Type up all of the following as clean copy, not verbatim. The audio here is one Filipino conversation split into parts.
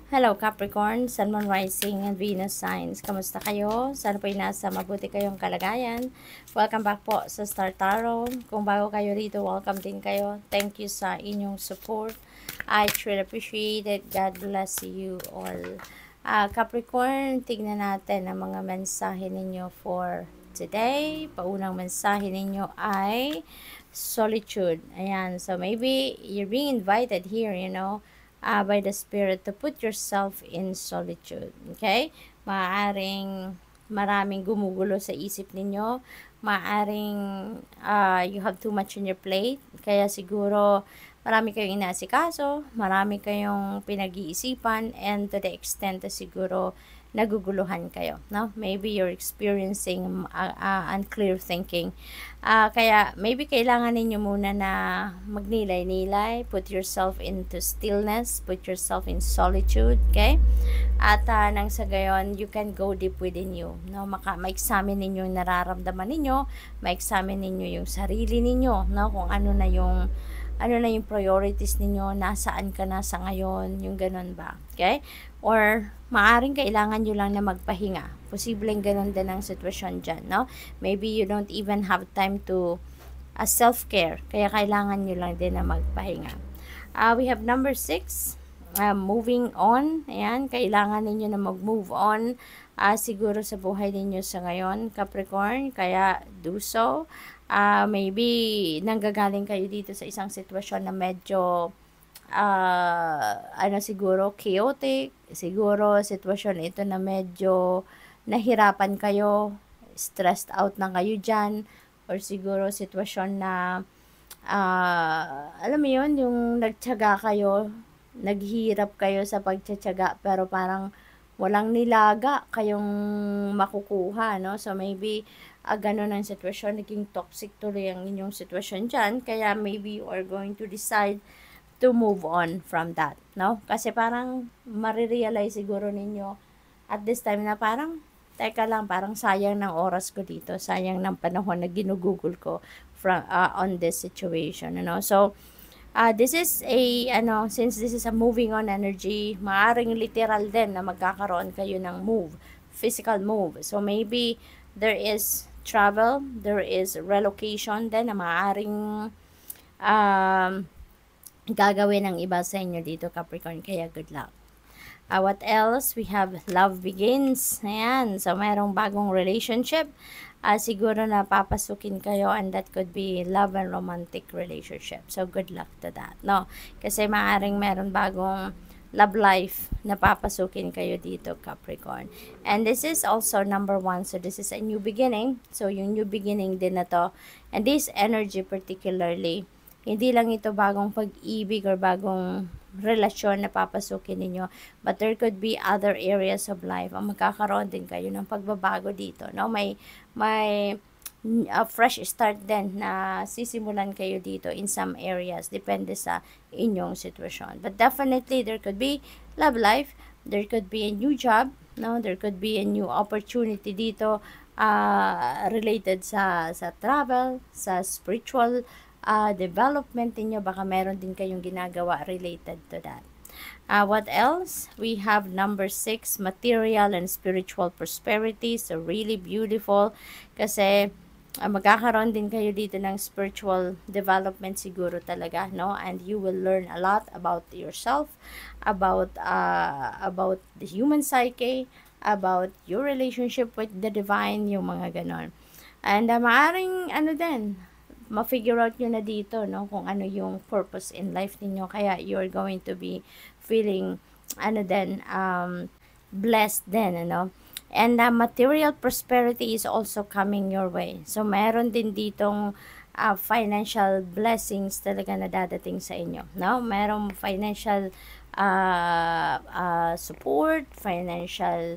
Hello Capricorn, Sun, Moon, Rising, and Venus signs. Kamusta kayo? Sana po'y nasa mabuti kayong kalagayan. Welcome back po sa Star Tarot. Kung bago kayo rito, welcome din kayo. Thank you sa inyong support. I truly appreciate it. God bless you all. Capricorn, tignan natin ang mga mensahe ninyo for today. Paunang mensahe ninyo ay solitude. Ayan, so maybe you're being invited here, by the Spirit to put yourself in solitude. Okay? Maaring maraming gumugulo sa isip ninyo. Maaring you have too much on your plate. Kaya siguro marami kayong inaasikaso, marami kayong pinag-iisipan, and to the extent na siguro naguguluhan kayo, no? Maybe you're experiencing unclear thinking. Kaya maybe kailangan ninyo muna na magnilay-nilay, put yourself into stillness, put yourself in solitude, okay? At nang sa gayon, you can go deep within you, no? Ma-examine ninyo yung nararamdaman ninyo, ma-examine ninyo yung sarili ninyo, no? Kung ano na yung priorities ninyo, nasaan ka na sa ngayon, yung ganun ba, okay? Or maaring kailangan nyo lang na magpahinga. Posibleng ganun din ang sitwasyon dyan, no? Maybe you don't even have time to self-care, kaya kailangan nyo lang din na magpahinga. We have number 6, moving on. Ayan, kailangan ninyo na mag-move on siguro sa buhay ninyo sa ngayon, Capricorn, kaya do so. Maybe nanggagaling kayo dito sa isang sitwasyon na medyo siguro chaotic, siguro sitwasyon ito na medyo nahirapan kayo, stressed out na kayo dyan, or siguro sitwasyon na alam mo yun, yung nagtiyaga kayo, naghihirap kayo sa pagtitiyaga, pero parang walang nilaga kayong makukuha, no? So maybe ganun ang sitwasyon, naging toxic tuloy ang inyong sitwasyon dyan, kaya maybe you are going to decide to move on from that, no? Kasi parang marirealize siguro ninyo at this time na parang, teka lang, parang sayang ng oras ko dito, sayang ng panahon na ginugugol ko from, on this situation, So, this is a, since this is a moving on energy, maaring literal din na magkakaroon kayo ng move, physical move. So, maybe there is travel, there is relocation din na maaaring gagawin ng iba sa inyo dito, Capricorn, kaya good luck. What else? We have love begins. Ayan, so mayroong bagong relationship. Siguro na papasukin kayo, and that could be love and romantic relationship. So good luck to that, no? Kasi maaaring meron bagong love life na papasukin kayo dito, Capricorn. And this is also number 1, so this is a new beginning. So yung new beginning din na to, and this energy particularly, hindi lang ito bagong pag-ibig or bagong relasyon na papasukin ninyo, but there could be other areas of life. Magkakaroon din kayo ng pagbabago dito, no? May fresh start din na sisimulan kayo dito in some areas, depende sa inyong sitwasyon. But definitely, there could be love life, there could be a new job, no? There could be a new opportunity dito related sa travel, sa spiritual development niyo, baka meron din kayong ginagawa related to that. What else? We have number 6, material and spiritual prosperity. So really beautiful kasi magkakaroon din kayo dito ng spiritual development siguro talaga, no? And you will learn a lot about yourself, about the human psyche, about your relationship with the divine, yung mga ganon. And maaring din, ma-figure out nyo na dito, no, kung ano yung purpose in life ninyo, kaya you're going to be feeling blessed din, and material prosperity is also coming your way. So meron din ditong financial blessings talaga na dadating sa inyo, no? Merong financial support, financial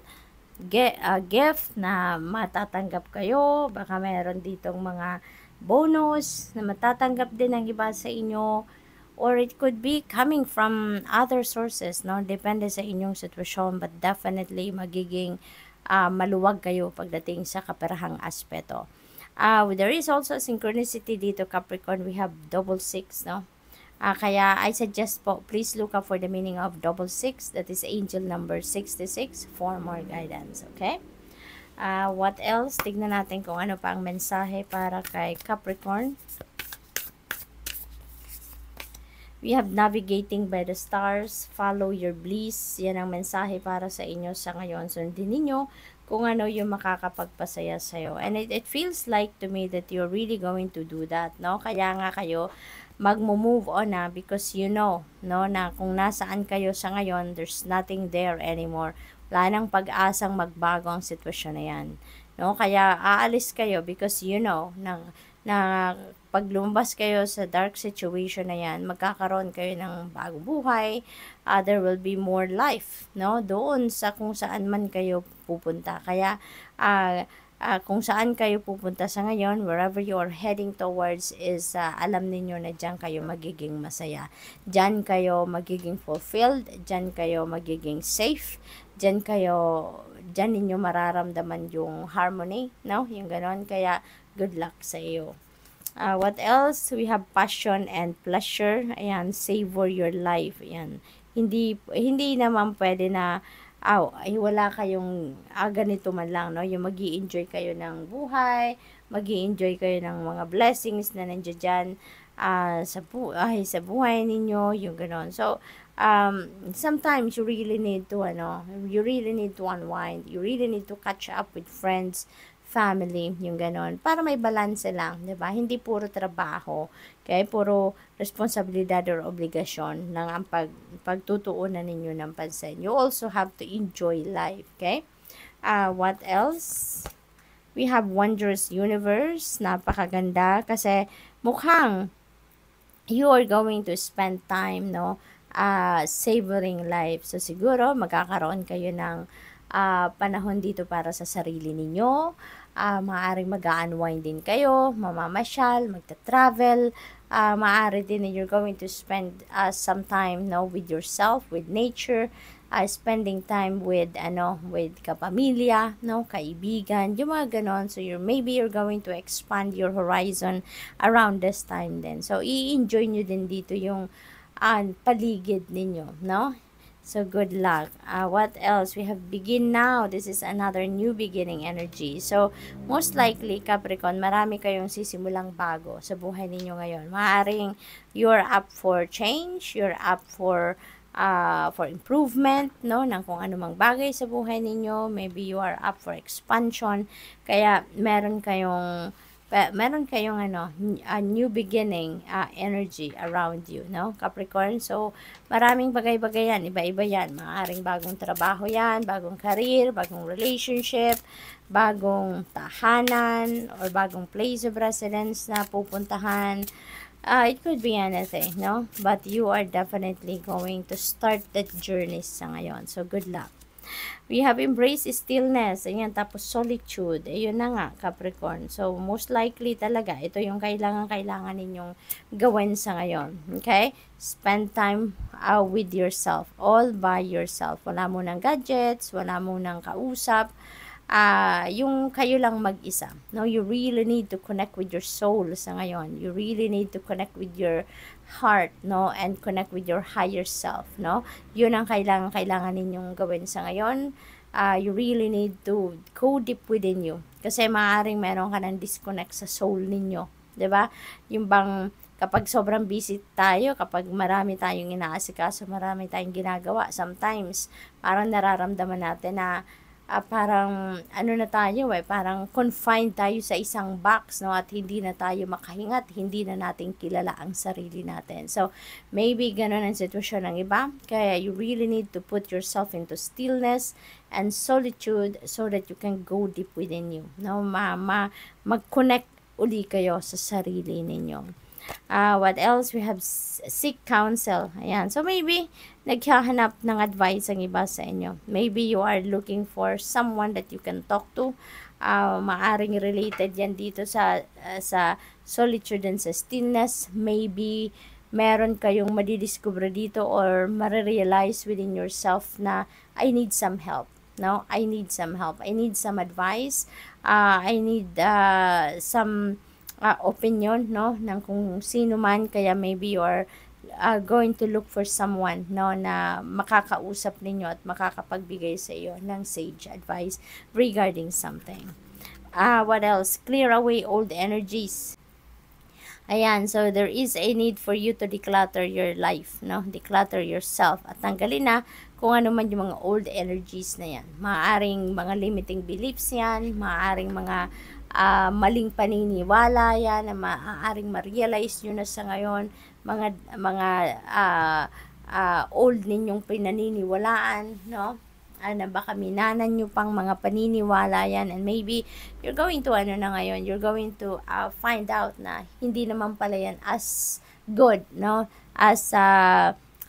gift na matatanggap kayo, baka meron ditong mga bonus na matatanggap din ng iba sa inyo, or it could be coming from other sources, no? Depende sa inyong sitwasyon, but definitely magiging maluwag kayo pagdating sa kaperahang aspeto. There is also a synchronicity dito, Capricorn. We have double 6, no? Kaya I suggest po, please look up for the meaning of double six, that is angel number 66, for more guidance. Okay? What else? Tignan natin kung ano pa ang mensahe para kay Capricorn. We have navigating by the stars, follow your bliss. Yan ang mensahe para sa inyo sa ngayon. Sundin ninyo kung ano yung makakapagpasaya sa'yo. And it feels like to me that you're really going to do that, no? Kaya nga kayo magmo-move on na because you know, no, na kung nasaan kayo sa ngayon, there's nothing there anymore. Wala nang pag-asang magbago ang sitwasyon na yan. No? Kaya aalis kayo because you know na pag lumabas kayo sa dark situation na yan, magkakaroon kayo ng bagong buhay, there will be more life, no? Doon sa kung saan man kayo pupunta. Kaya, kung saan kayo pupunta sa ngayon, wherever you are heading towards is, alam niyo na dyan kayo magiging masaya. Dyan kayo magiging fulfilled, dyan kayo magiging safe, dyan ninyo mararamdaman yung harmony, no? Yung ganon. Kaya, good luck sa iyo. What else? We have passion and pleasure. Ayan, savor your life. Ayan. Hindi naman pwede na wala kayong ganito man lang, no? Yung magi-enjoy kayo ng buhay, magi-enjoy kayo ng mga blessings na nandiyan dyan sa buhay ninyo, yung ganon. So, sometimes you really need to unwind, you really need to catch up with friends, family, yung ganon, para may balance lang, 'di ba? Hindi puro trabaho, okay? Puro responsibilidad or obligasyon lang ang pagtutuunan ninyo ng pansin. You also have to enjoy life, okay? What else? We have wondrous universe, napakaganda kasi mukhang you are going to spend time, no, savoring life. So siguro magkakaroon kayo ng panahon dito para sa sarili ninyo. Maaaring mag-unwind din kayo, mamamasyal, magta-travel, maaari din na you're going to spend some time, no, with yourself, with nature, spending time with kapamilya, no, kaibigan, yung mga ganon. So maybe you're going to expand your horizon around this time then. So i-enjoy nyo din dito yung paligid ninyo, no? So, good luck. What else? We have begin now. This is another new beginning energy. So, most likely, Capricorn, marami kayong sisimulang bago sa buhay ninyo ngayon. Maaring you're up for change, you're up for improvement, no, ng kung anumang bagay sa buhay ninyo. Maybe you are up for expansion. Kaya, meron kayong a new beginning energy around you, no, Capricorn. So, maraming bagay-bagay yan, iba-iba yan. Maaaring bagong trabaho yan, bagong career, bagong relationship, bagong tahanan, or bagong place of residence na pupuntahan. It could be anything, no? But you are definitely going to start that journey sa ngayon. So, good luck. We have embraced stillness. Ayan, tapos solitude. Ayun na nga, Capricorn. So, most likely talaga, ito yung kailangan ninyong gawin sa ngayon. Okay? Spend time with yourself. All by yourself. Wala mo ng gadgets, wala mo ng kausap. Yung kayo lang mag-isa. No, you really need to connect with your soul sa ngayon. You really need to connect with your heart, no, and connect with your higher self, no. Yun ang kailangan ninyong gawin sa ngayon. You really need to go deep within you. Kasi maaaring meron ka ng disconnect sa soul ninyo, 'di ba? Yung bang kapag sobrang busy tayo, kapag marami tayong inaasikaso, marami tayong ginagawa, sometimes parang nararamdaman natin na parang parang confined tayo sa isang box, no, at hindi na tayo makahingat, hindi na natin kilala ang sarili natin. So, maybe ganun ang sitwasyon ng iba, kaya you really need to put yourself into stillness and solitude so that you can go deep within you, no, mag-connect uli kayo sa sarili ninyo. What else? We have seek counsel. Ayan. So, maybe, naghahanap ng advice ang iba sa inyo. Maybe you are looking for someone that you can talk to. Maaring related yan dito sa solitude and sa stillness. Maybe, meron kayong madidiscover dito or marirealize within yourself na I need some help. No? I need some help. I need some advice. I need some opinion, no, ng kung sino man. Kaya maybe you are going to look for someone, no, na makakausap ninyo at makakapagbigay sa iyo ng sage advice regarding something. What else? Clear away old energies. Ayan, so there is a need for you to declutter your life, no? Declutter yourself at tanggalin na kung ano man yung mga old energies na yan. Maaaring mga limiting beliefs yan, maaaring mga maling paniniwala yan na maaaring ma-realize nyo na sa ngayon, mga old ninyong pinaniniwalaan, no? Na baka minanan nyo pang mga paniniwala yan, and maybe you're going to you're going to find out na hindi naman pala yan as good, no, as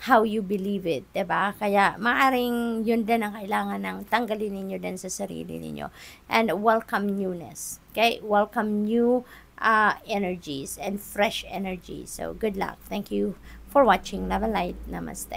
how you believe it, diba? Kaya maaring yun din ang kailangan ng tanggalin ninyo din sa sarili ninyo, and welcome newness, okay? Welcome new energies and fresh energies. So good luck. Thank you for watching. Love and light. Namaste.